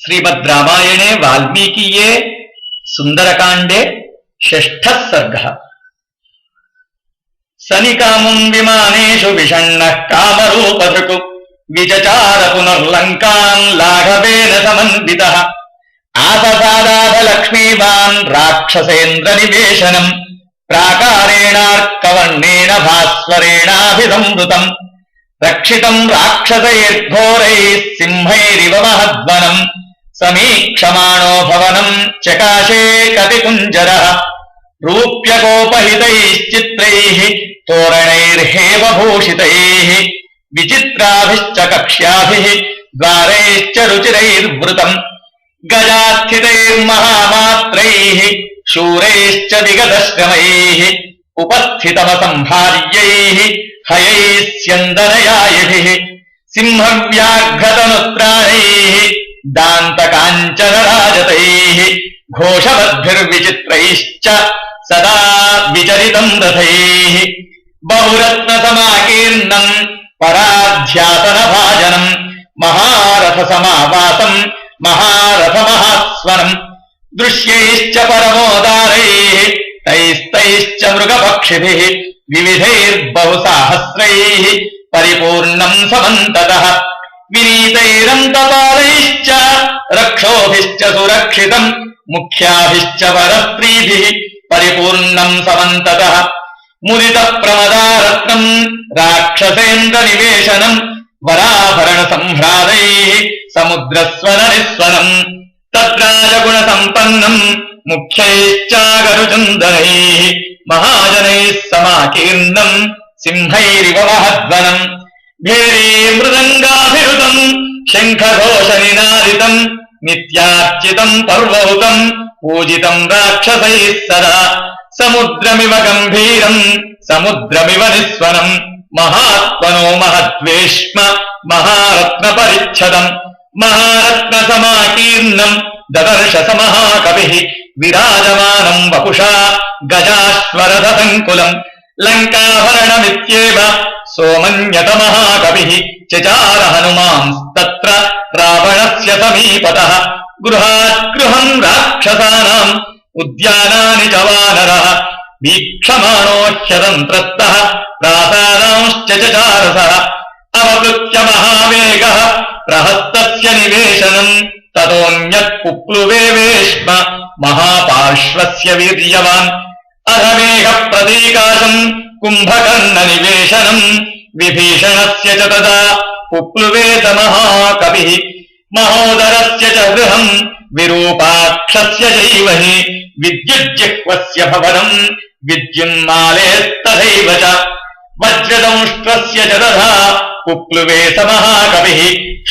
श्रीमद् रामायणे वाल्मीकीये सुन्दरकाण्डे षष्ठः सर्गः। सनिकामुं विमानेषु विषण्णः कामरूपधृक् विचचार पुनर्लङ्कां लाघवेन समन्वितः आससादाथ लक्ष्मीवान् राक्षसेन्द्रनिवेशनम् प्राकारेणार्कवर्णेन भास्वरेणाभिसंवृतम् रक्षितम् राक्षसैर्घोरैः सिंहैरिव महद्वनम् समीक्षमाणो भवनम् चकाशे कपिकुञ्जरः रूप्यकोपहितैश्चित्रैः तोरणैर्हेव भूषितैः विचित्राभिश्च कक्ष्याभिः द्वारैश्च रुचिरैर्वृतम् गजास्थितैर्महामात्रैः शूरैश्च विगतश्रमैः उपस्थितमसंभार्यैः हयैः स्यन्दनयायिभिः सिंहव्याघ्रतनुत्राणैः दान्तकाञ्चनराजतैः घोषवद्भिर्विचित्रैश्च सदा विचरितम् रथैः बहुरत्नसमाकीर्णम् पराध्यासनभाजनम् महारथसमावासम् महारथमहास्वनम् दृश्यैश्च परमोदारैः तैस्तैश्च मृगपक्षिभिः विविधैर्बहुसाहस्रैः परिपूर्णम् समन्ततः विनीतैरन्तपालैश्च रक्षोभिश्च सुरक्षितम् मुख्याभिश्च परस्त्रीभिः परिपूर्णम् समन्ततः मुदितप्रमदारत्नम् राक्षसेन्द्रनिवेशनम् वराभरणसम्भ्रातैः समुद्रस्वननिस्वनम् तद्राजगुणसम्पन्नम् मुख्यैश्चागरुचन्दनैः महाजनैः समाकीर्णम् सिंहैरिव महद्वनम् भेरी मृदङ्गाभिरुतम् शङ्खघोषनिनादितम् नित्यार्चितम् पर्वहुतम् पूजितम् राक्षसैः सदा समुद्रमिव गम्भीरम् समुद्रमिव निस्वनम् महात्मनो महद्वेश्म महारत्नपरिच्छदम् महारत्नसमाकीर्णम् ददर्श स महाकविः विराजमानम् वपुषा गजाश्वरथसङ्कुलम् लङ्काभरणमित्येव सोमन्यत महाकविः चचार हनुमांस्तत्र रावणस्य समीपतः गृहात् गृहम् राक्षसानाम् उद्यानानि च वानरः वीक्षमाणो ह्यतन्त्रस्तः प्रासादांश्च चचारसः अवकृत्य महावेगः प्रहस्तस्य निवेशनम् ततोऽन्यत् पुप्लुवेवेश्म महापार्श्वस्य वीर्यवान् अधमेघः प्रतीकाशम् कुम्भकर्णनिवेशनम् विभीषणस्य च तदा पुप्लुवेत महाकविः महोदरस्य च गृहम् विरूपाक्षस्य चैव हि विद्युज्जिह्वस्य भवनम् विद्युन्मालेस्तथैव च वज्रदंष्ट्रस्य च तथा पुप्लुवेत महाकविः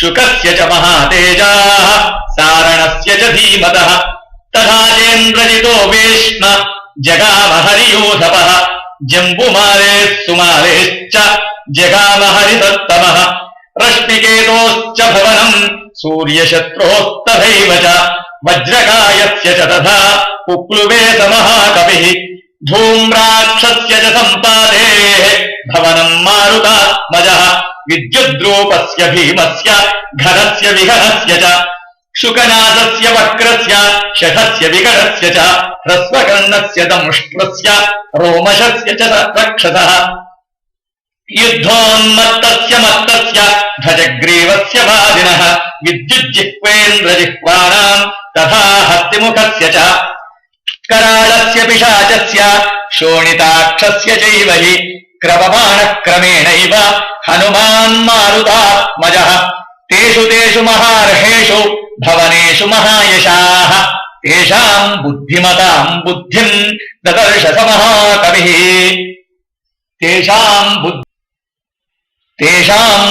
शुकस्य च महातेजाः सारणस्य च धीमतः तथा चेन्द्रजितो वेश्म जगामहरियूथपः जम्बुमालेः सुमालेश्च जगामहरिसत्तमः रश्मिकेतोश्च भवनम् सूर्यशत्रोस्तथैव च वज्रकायस्य च तथा पुप्लुवेत महाकविः धूम्राक्षस्य च सम्पादेः भवनम् मारुतात्मजः विद्युद्रूपस्य भीमस्य घनस्य विघनस्य च शुकनाथस्य वक्रस्य शठस्य विकटस्य च ह्रस्वकर्णस्य दंष्ट्रस्य रोमशस्य च रक्षसः युद्धोन्मत्तस्य मत्तस्य ध्वजग्रीवस्य वादिनः विद्युज्जिह्वेन्द्रजिह्वानाम् तथा हस्तिमुखस्य च कराळस्य पिशाचस्य शोणिताक्षस्य चैव हि क्रममाणः क्रमेणैव हनुमान् मारुतात्मजः तेषु तेषु महार्हेषु भवनेषु महायशाः तेषाम् बुद्धिमताम् बुद्धिम् ददर्श स महाकविः तेषाम्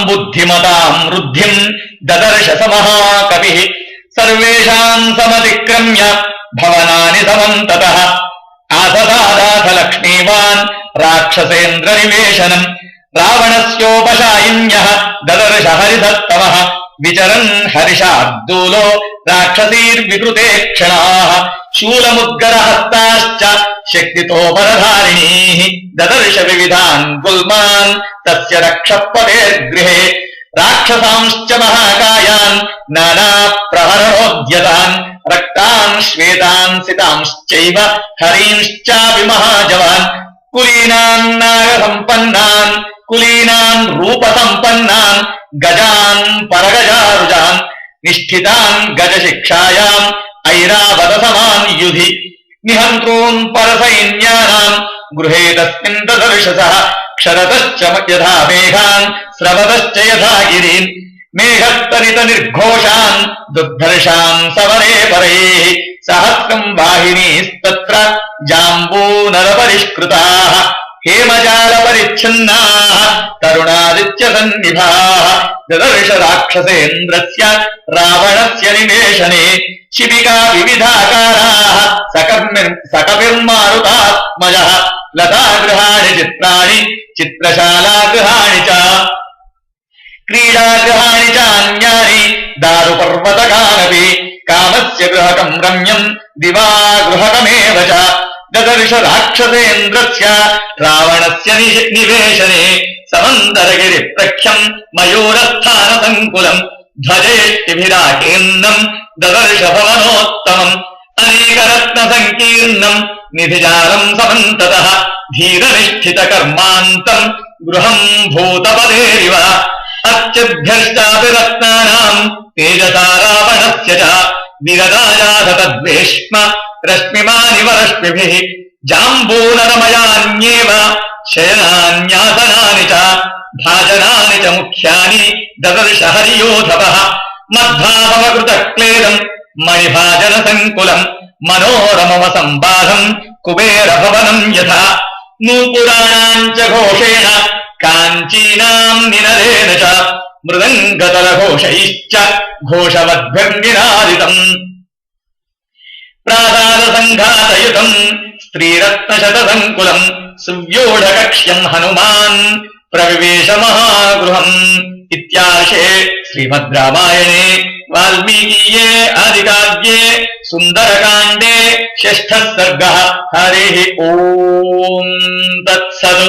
बुद्धिमताम् वृद्धिम् ददर्श स महाकविः सर्वेषाम् समतिक्रम्य भवनानि समन्ततः आससादाथ लक्ष्मीवान् राक्षसेन्द्रनिवेशनम् रावणस्योपशायिन्यः ददर्श हरिसत्तमः विचरन् हरिशार्दूलो राक्षसीर्विकृते क्षणाः शूलमुद्गरहस्ताश्च शक्तितोपरधारिणीः ददर्श विविधान् गुल्मान् तस्य रक्षपतेर्गृहे రాక్షసాంశ్చ మహాకాయాన్ నానా ప్రహరణోద్యతాన్ రక్తాన్ శ్వేతాన్ సితాంశ్చైవ హరీంశ్చాపి మహాజవాన్ కులీనాన్ నాగసంపన్నాన్ కులీనాన్ రూపసంపన్నాన్ గజాన్ పరగజారుజాన్ నిష్ఠితాన్ గజశిక్షాయాం ఐరావత సమాన్ యుధి నిహంతॄన్ పరసైన్యానాం గృహే తస్మిన్ దదర్శసః క్షరతశ్చ యథా మేఘాన్ స్రవతశ్చ యథా గిరీన్ మేఘస్తరిత నిర్ఘోషాన్ దుర్ధర్షాన్ సవరే పరైః సహస్రం వాహినీస్తత్ర జాంబూనర పరిష్కృతాః హేమజాల పరిచ్ఛిన్నాః తరుణాదిత్య సన్నిభాః దదర్శ రాక్షసేంద్రస్య రావణస్య నివేశనే శిబికా వివిధాకారాః సకవిర్మారుతాత్మజః లతాగృహాణి చిత్రాణి చిత్రశాలాగృహాణి చ క్రీడాగృహాణి చాన్యాని దారుపర్వతకానపి కామస్య గృహకం రమ్యం దివా గృహకమేవ చ దదర్శ రాక్షసేంద్రస్య రావణస్య నివేశనే సమందరగిరి ప్రఖ్యం మయూరస్థాన సంకులం ధ్వజేష్టిభిరాకేన్నం దదర్శ భవనోత్తమం అనేకరత్న సంకీర్ణం నిధిజాలం సమంతతః ధీరనిష్ఠిత కర్మాంతం గృహం భూతపదేరివ అర్చిభ్యశ్చాపి రత్నానాం తేజసా రావణస్య చ విరదాయాధ తద్వేష్మ రశ్మిమానివ రశ్మిభిః జాంబూనరమయాన్యేవ శయనాన్యాసనాని చ భాజనాని చ ముఖ్యాని దదర్శ హరియోధవః మద్భావమకృత క్లేదం మణిభాజన సంకులం మనోరమమ సంబాధం కుబేర భవనం యథా నూపురాణాం చ ఘోషేణ కాంచీనాం నినదేన చ మృదంగతల ఘోషైశ్చ ఘోషవద్భిర్నినాదితం ప్రాసాద సంఘాతయుతం స్త్రీరత్నశత సంకులం సువ్యూఢకక్ష్యం హనుమాన్ ప్రవివేశ మహాగృహం ఇత్యార్షే శ్రీమద్ రామాయణే వాల్మీకీయే ఆదికావ్యే సుందరకాండే షష్ఠः సర్గः హరి ఓం తత్సత్.